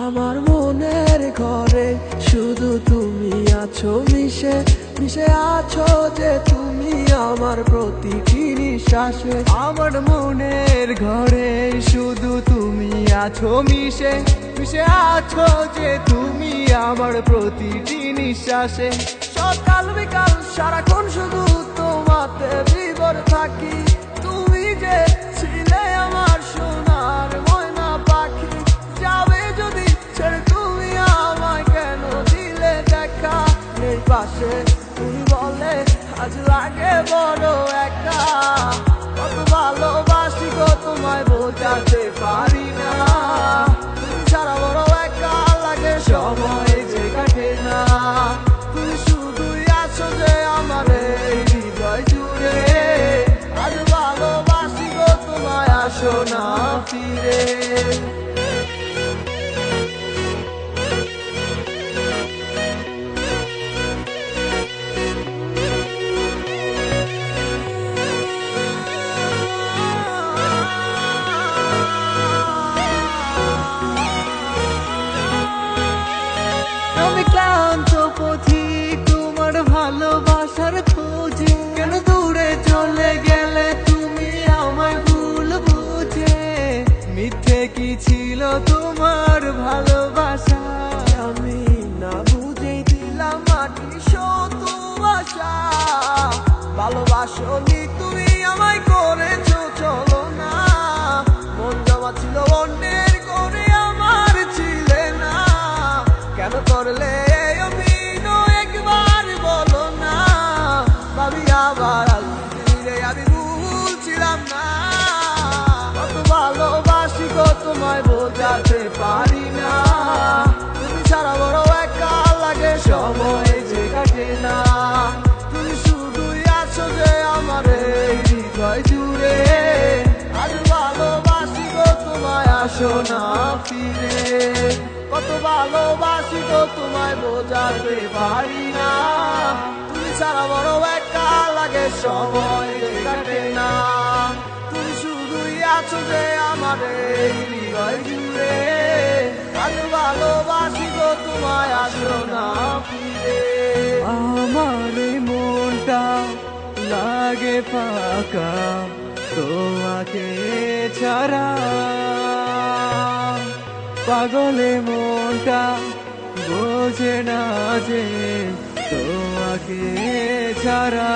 আমার মনের ঘরে শুধু তুমি আছো মিশে মিশে আছো যে তুমি আমার প্রতিটি নিঃশ্বাসে। আমার মনের ঘরে শুধু তুমি আছো মিশে মিশে আছো যে তুমি আমার প্রতিটি নিঃশ্বাসে। সকাল বিকাল সারাক্ষণ শুধু তোমাতে বিভোর থাকি। তুমি যে ছিলে আমার সোনার ময়না পাখি, যাবে যদি ছেড়ে তুমি আমায় কেন দিলে দেখা? নেই পাশে তুমি বলে আজ লাগে বড় একা। কত ভালোবাসি গো তোমায় বোঝাতে পারি না। তুমি ছাড়া বড় একা লাগে, সময় যে কাটে না। তুমি শুধুই আছো যে আমার এই হৃদয় জুড়ে। আজ ভালোবাসি গো তোমায়, আসো না ফিরে। আমি ক্লান্ত পথিক তোমার ভালোবাসার খোঁজে, কেন দূরে চলে গেলে তুমি আমায় ভুল বুঝে? মিথ্যে কি ছিল তোমার ভালোবাসা? আমি না বুঝেই দিলাম মাটি শত আশা। ভালোবাসনি তুমি আমায় করেছো চলো না। মন জমা ছিল অন্যের করে, আমার ছিলে না। কেন করলে এই অভিনয় একবার বলো না? ভাবি আবার আলফিরে আমি ভুল ছিলাম না। কত ভালোবাসি গো তোমায় বোঝাতে পারি না। তুমি ছাড়া বড় একা লাগে, সময় যে কাটে না। তুমি শুধুই আছো যে আমার এই হৃদয় জুড়ে। আজ ভালোবাসি গো তোমায়, আসো না ফিরে। কত ভালোবাসি গো তোমায় বোঝাতে পারি না। তুমি ছাড়া বড় একা লাগে, সময় যে কাটে না। তুমি শুধুই আছো যে আমার এই হৃদয় জুড়ে। আজ ভালোবাসি গো তোমায়, আসো না ফিরে। আমার এই মনটা লাগে ফাঁকা তোমাকে ছাড়া। পাগলে মনটা বোঝে না যে তোমাকে ছাড়া।